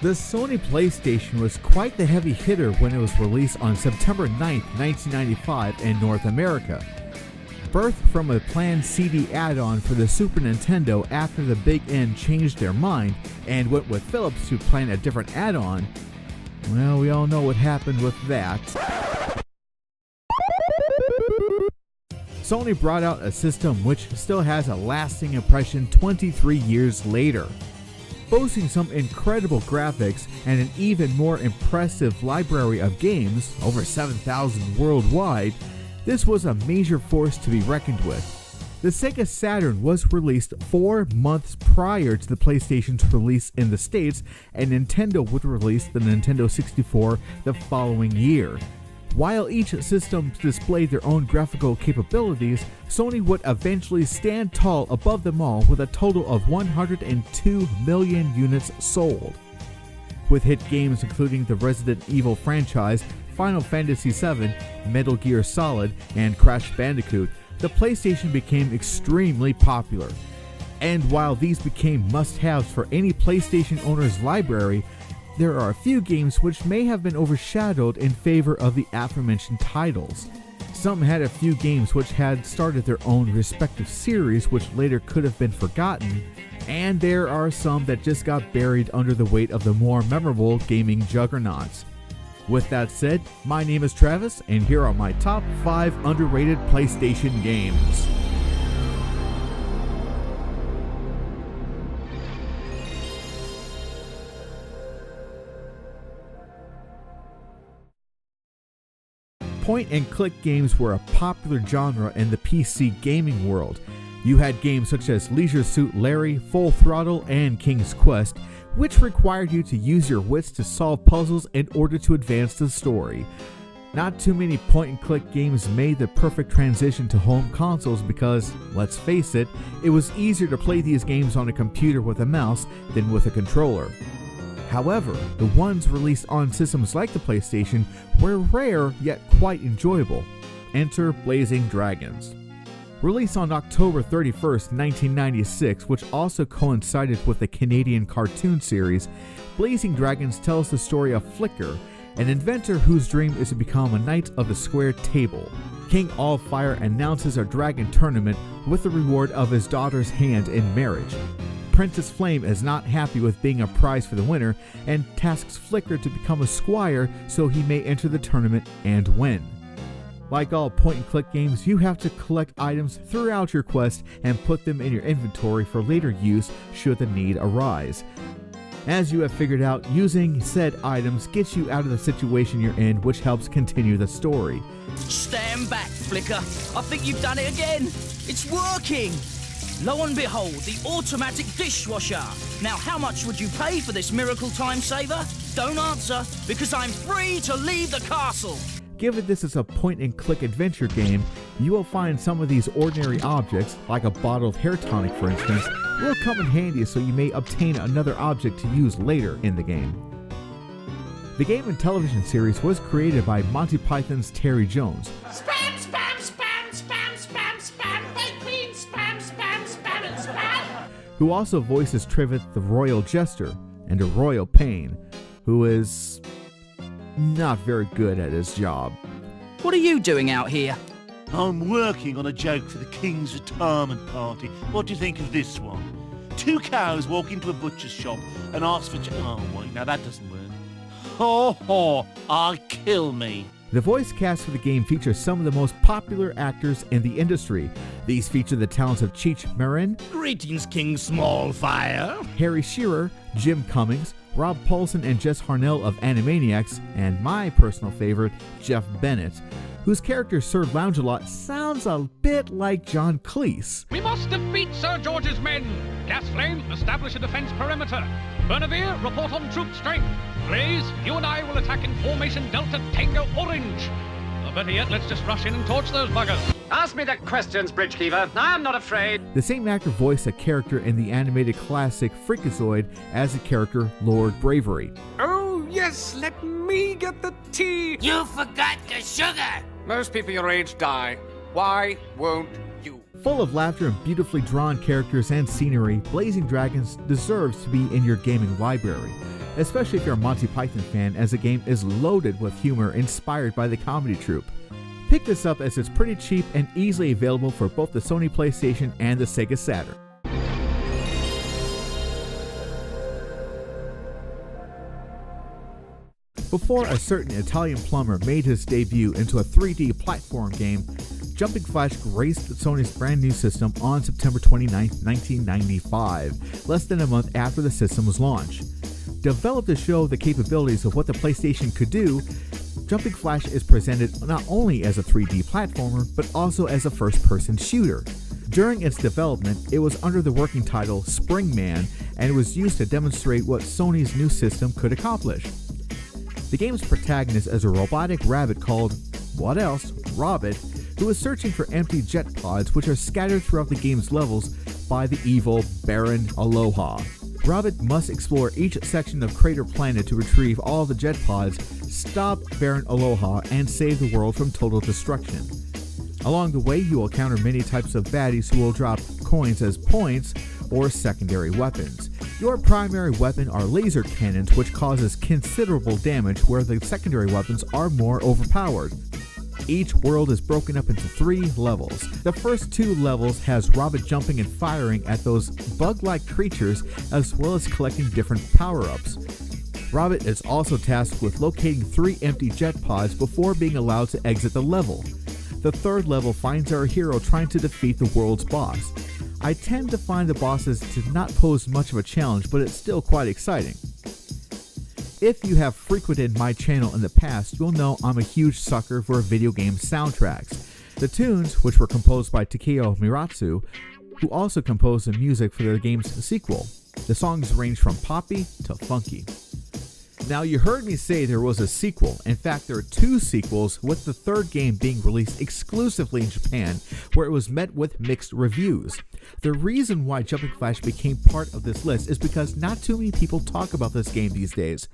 The Sony PlayStation was quite the heavy hitter when it was released on September 9th, 1995 in North America. Birthed from a planned CD add-on for the Super Nintendo after the Big N changed their mind and went with Philips to plan a different add-on, well, we all know what happened with that. Sony brought out a system which still has a lasting impression 23 years later. Boasting some incredible graphics and an even more impressive library of games, over 7,000 worldwide, this was a major force to be reckoned with. The Sega Saturn was released 4 months prior to the PlayStation's release in the States, and Nintendo would release the Nintendo 64 the following year. While each system displayed their own graphical capabilities, Sony would eventually stand tall above them all with a total of 102 million units sold. With hit games including the Resident Evil franchise, Final Fantasy VII, Metal Gear Solid, and Crash Bandicoot, the PlayStation became extremely popular. And while these became must-haves for any PlayStation owner's library, there are a few games which may have been overshadowed in favor of the aforementioned titles. Some had a few games which had started their own respective series which later could have been forgotten, and there are some that just got buried under the weight of the more memorable gaming juggernauts. With that said, my name is Travis, and here are my top 5 underrated PlayStation games. Point-and-click games were a popular genre in the PC gaming world. You had games such as Leisure Suit Larry, Full Throttle, and King's Quest, which required you to use your wits to solve puzzles in order to advance the story. Not too many point-and-click games made the perfect transition to home consoles because, let's face it, it was easier to play these games on a computer with a mouse than with a controller. However, the ones released on systems like the PlayStation were rare yet quite enjoyable. Enter Blazing Dragons. Released on October 31st, 1996, which also coincided with the Canadian cartoon series, Blazing Dragons tells the story of Flicker, an inventor whose dream is to become a knight of the square table. King Allfire announces a dragon tournament with the reward of his daughter's hand in marriage. Princess Flame is not happy with being a prize for the winner and tasks Flicker to become a squire so he may enter the tournament and win. Like all point-and-click games, you have to collect items throughout your quest and put them in your inventory for later use should the need arise. As you have figured out, using said items gets you out of the situation you're in, which helps continue the story. Stand back, Flicker. I think you've done it again. It's working. Lo and behold, the automatic dishwasher. Now, how much would you pay for this miracle time saver? Don't answer, because I'm free to leave the castle. Given this is a point-and-click adventure game, you will find some of these ordinary objects, like a bottle of hair tonic for instance, will come in handy so you may obtain another object to use later in the game. The game and television series was created by Monty Python's Terry Jones, Spam, spam, spam, spam, spam, spam, baked beans, spam, spam, spam, and spam. who also voices Trivett the Royal Jester, and a Royal Pain, who is not very good at his job. What are you doing out here? I'm working on a joke for the King's retirement party. What do you think of this one? 2 cows walk into a butcher's shop and ask for... Oh, wait, now that doesn't work. Ho ho, kill me. The voice cast for the game features some of the most popular actors in the industry. These feature the talents of Cheech Marin, Greetings, King Smallfire. Harry Shearer, Jim Cummings, Rob Paulson and Jess Harnell of Animaniacs, and my personal favorite, Jeff Bennett, whose character Sir Loungelot sounds a bit like John Cleese. We must defeat Sir George's men. Gas Flame, establish a defense perimeter. Bernavere, report on troop strength. Blaze, you and I will attack in formation Delta Tango Orange. Or better yet, let's just rush in and torch those buggers. Ask me the questions, Bridgekeeper. I am not afraid. The same actor voiced a character in the animated classic Freakazoid as the character Lord Bravery. Oh, yes, let me get the tea. You forgot the sugar. Most people your age die. Why won't you? Full of laughter and beautifully drawn characters and scenery, Blazing Dragons deserves to be in your gaming library, especially if you're a Monty Python fan, as the game is loaded with humor inspired by the comedy troupe. Pick this up as it's pretty cheap and easily available for both the Sony PlayStation and the Sega Saturn. Before a certain Italian plumber made his debut into a 3D platform game, Jumping Flash graced Sony's brand new system on September 29, 1995, less than a month after the system was launched. Developed to show the capabilities of what the PlayStation could do, Jumping Flash is presented not only as a 3D platformer, but also as a first-person shooter. During its development, it was under the working title Springman, and it was used to demonstrate what Sony's new system could accomplish. The game's protagonist is a robotic rabbit called, what else, Robbit, who is searching for empty jet pods which are scattered throughout the game's levels by the evil Baron Aloha. Robbit must explore each section of Crater Planet to retrieve all the jet pods, stop Baron Aloha, and save the world from total destruction. Along the way, you will encounter many types of baddies who will drop coins as points or secondary weapons. Your primary weapon are laser cannons, which causes considerable damage, where the secondary weapons are more overpowered. Each world is broken up into 3 levels. The first 2 levels has Robbit jumping and firing at those bug-like creatures, as well as collecting different power-ups. Robbit is also tasked with locating 3 empty jet pods before being allowed to exit the level. The 3rd level finds our hero trying to defeat the world's boss. I tend to find the bosses to not pose much of a challenge, but it's still quite exciting. If you have frequented my channel in the past, you'll know I'm a huge sucker for video game soundtracks. The tunes, which were composed by Takeo Miratsu, who also composed the music for the game's sequel. The songs range from poppy to funky. Now, you heard me say there was a sequel. In fact, there are 2 sequels, with the 3rd game being released exclusively in Japan, where it was met with mixed reviews. The reason why Jumping Flash became part of this list is because not too many people talk about this game these days.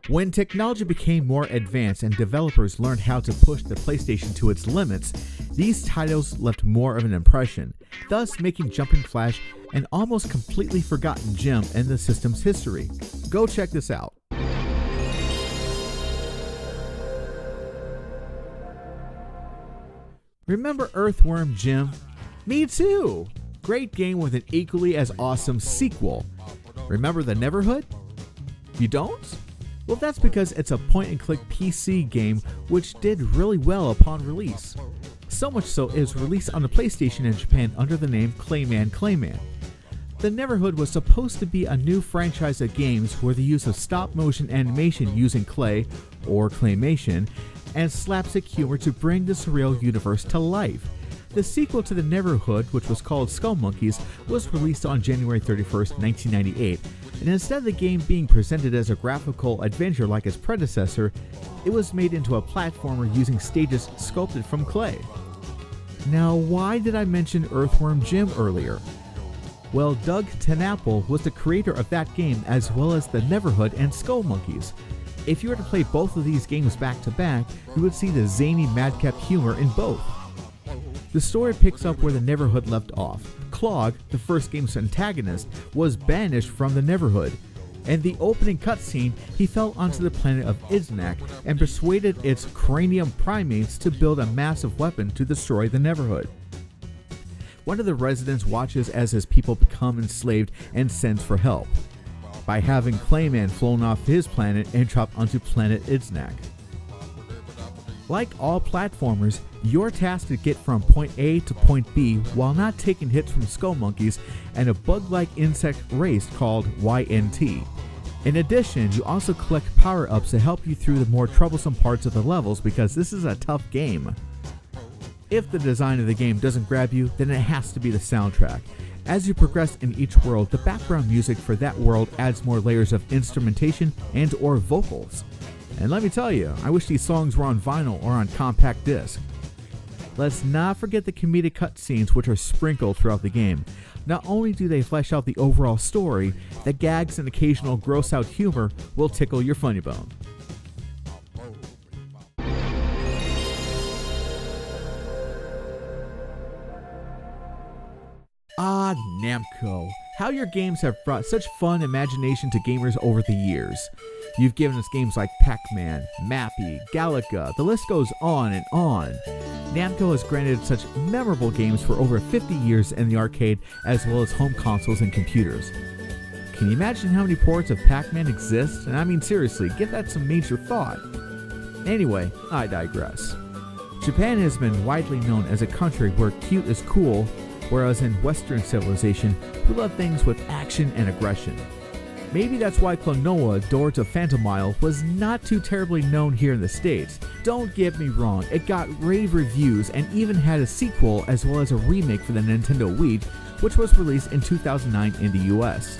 When technology became more advanced and developers learned how to push the PlayStation to its limits, these titles left more of an impression, thus making Jumping Flash an almost completely forgotten gem in the system's history. Go check this out. Remember Earthworm Jim? Me too! Great game with an equally as awesome sequel. Remember the Neverhood? You don't? Well, that's because it's a point-and-click PC game which did really well upon release. So much so it was released on the PlayStation in Japan under the name Clayman. The Neverhood was supposed to be a new franchise of games where the use of stop-motion animation using clay, or claymation, and slapstick humor to bring the surreal universe to life. The sequel to the Neverhood, which was called Skull Monkeys, was released on January 31st, 1998, and instead of the game being presented as a graphical adventure like its predecessor, it was made into a platformer using stages sculpted from clay. Now, why did I mention Earthworm Jim earlier? Well, Doug TenNapel was the creator of that game as well as the Neverhood and Skull Monkeys. If you were to play both of these games back to back, you would see the zany madcap humor in both. The story picks up where the Neverhood left off. Clog, the first game's antagonist, was banished from the Neverhood. In the opening cutscene, he fell onto the planet of Iznak and persuaded its cranium primates to build a massive weapon to destroy the Neverhood. One of the residents watches as his people become enslaved and sends for help, by having Clayman flown off his planet and dropped onto planet Iznak. Like all platformers, you're tasked to get from point A to point B while not taking hits from skull monkeys and a bug-like insect race called YNT. In addition, you also collect power-ups to help you through the more troublesome parts of the levels because this is a tough game. If the design of the game doesn't grab you, then it has to be the soundtrack. As you progress in each world, the background music for that world adds more layers of instrumentation and or vocals. And let me tell you, I wish these songs were on vinyl or on compact disc. Let's not forget the comedic cutscenes which are sprinkled throughout the game. Not only do they flesh out the overall story, the gags and occasional gross out humor will tickle your funny bone. Ah, Namco. How your games have brought such fun imagination to gamers over the years. You've given us games like Pac-Man, Mappy, Galaga, the list goes on and on. Namco has granted such memorable games for over 50 years in the arcade as well as home consoles and computers. Can you imagine how many ports of Pac-Man exist? And I mean seriously, give that some major thought. Anyway, I digress. Japan has been widely known as a country where cute is cool, whereas in Western civilization, we love things with action and aggression. Maybe that's why Klonoa, Door to Phantomile, was not too terribly known here in the States. Don't get me wrong, it got rave reviews and even had a sequel as well as a remake for the Nintendo Wii, which was released in 2009 in the US.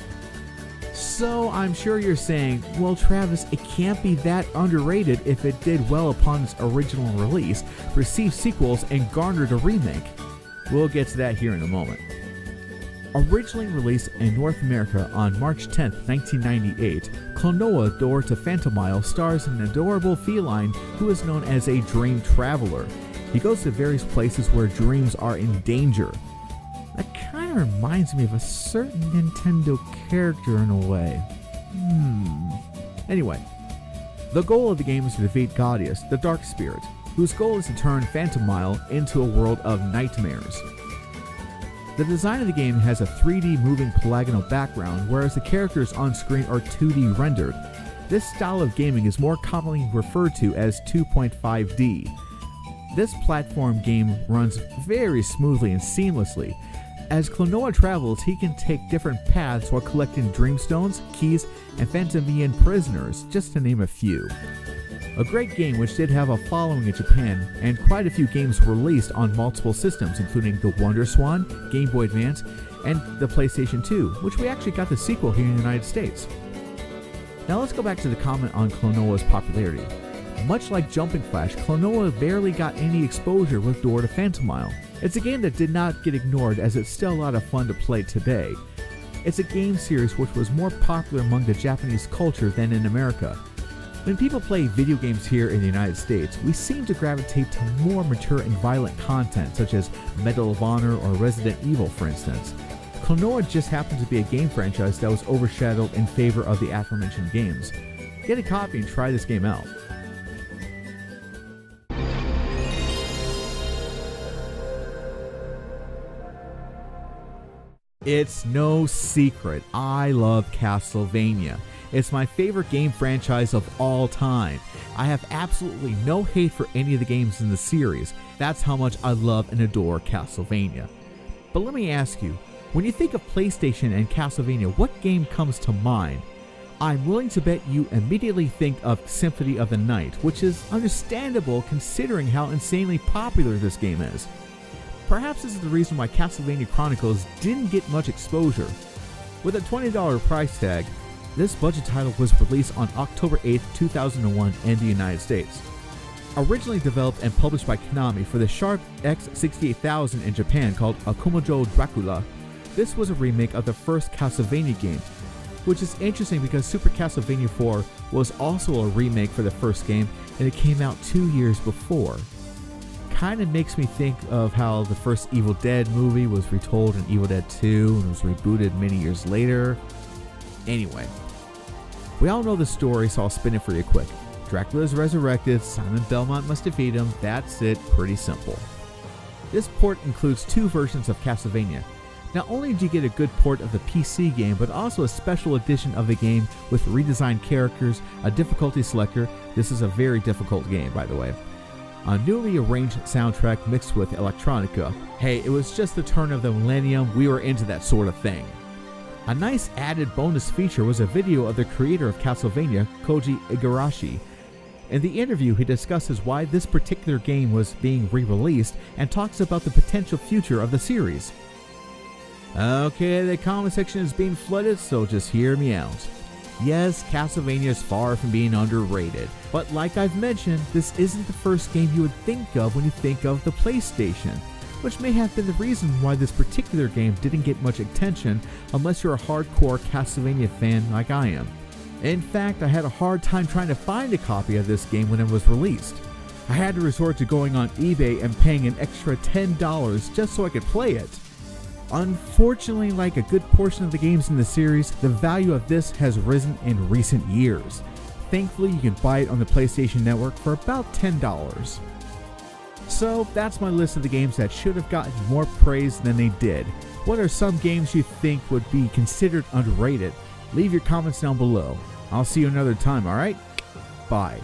So I'm sure you're saying, well Travis, it can't be that underrated if it did well upon its original release, received sequels, and garnered a remake. We'll get to that here in a moment. Originally released in North America on March 10, 1998, Klonoa Door to Phantomile stars an adorable feline who is known as a dream traveler. He goes to various places where dreams are in danger. That kind of reminds me of a certain Nintendo character in a way. Anyway, the goal of the game is to defeat Goss, the Dark Spirit, whose goal is to turn Phantomile into a world of nightmares. The design of the game has a 3D moving polygonal background, whereas the characters on screen are 2D rendered. This style of gaming is more commonly referred to as 2.5D. This platform game runs very smoothly and seamlessly. As Klonoa travels, he can take different paths while collecting Dreamstones, keys, and Phantomile prisoners, just to name a few. A great game which did have a following in Japan, and quite a few games released on multiple systems, including the WonderSwan, Game Boy Advance, and the PlayStation 2, which we actually got the sequel here in the United States. Now let's go back to the comment on Klonoa's popularity. Much like Jumping Flash, Klonoa barely got any exposure with Door to Phantomile. It's a game that did not get ignored as it's still a lot of fun to play today. It's a game series which was more popular among the Japanese culture than in America. When people play video games here in the United States, we seem to gravitate to more mature and violent content such as Medal of Honor or Resident Evil, for instance. Klonoa just happened to be a game franchise that was overshadowed in favor of the aforementioned games. Get a copy and try this game out. It's no secret, I love Castlevania. It's my favorite game franchise of all time. I have absolutely no hate for any of the games in the series. That's how much I love and adore Castlevania. But let me ask you, when you think of PlayStation and Castlevania, what game comes to mind? I'm willing to bet you immediately think of Symphony of the Night, which is understandable considering how insanely popular this game is. Perhaps this is the reason why Castlevania Chronicles didn't get much exposure. With a $20 price tag, this budget title was released on October 8, 2001 in the United States. Originally developed and published by Konami for the Sharp X68000 in Japan called Akumajo Dracula, this was a remake of the first Castlevania game, which is interesting because Super Castlevania 4 was also a remake for the first game and it came out 2 years before. Kind of makes me think of how the first Evil Dead movie was retold in Evil Dead 2 and was rebooted many years later. Anyway, we all know the story, so I'll spin it for you quick. Dracula is resurrected, Simon Belmont must defeat him, that's it, pretty simple. This port includes 2 versions of Castlevania. Not only do you get a good port of the PC game, but also a special edition of the game with redesigned characters, a difficulty selector, this is a very difficult game by the way, a newly arranged soundtrack mixed with electronica. Hey, it was just the turn of the millennium, we were into that sort of thing. A nice added bonus feature was a video of the creator of Castlevania, Koji Igarashi. In the interview, he discusses why this particular game was being re-released and talks about the potential future of the series. Okay, the comment section is being flooded, so just hear me out. Yes, Castlevania is far from being underrated, but like I've mentioned, this isn't the first game you would think of when you think of the PlayStation, which may have been the reason why this particular game didn't get much attention unless you're a hardcore Castlevania fan like I am. In fact, I had a hard time trying to find a copy of this game when it was released. I had to resort to going on eBay and paying an extra $10 just so I could play it. Unfortunately, like a good portion of the games in the series, the value of this has risen in recent years. Thankfully, you can buy it on the PlayStation Network for about $10. So that's my list of the games that should have gotten more praise than they did. What are some games you think would be considered underrated? Leave your comments down below. I'll see you another time, alright? Bye.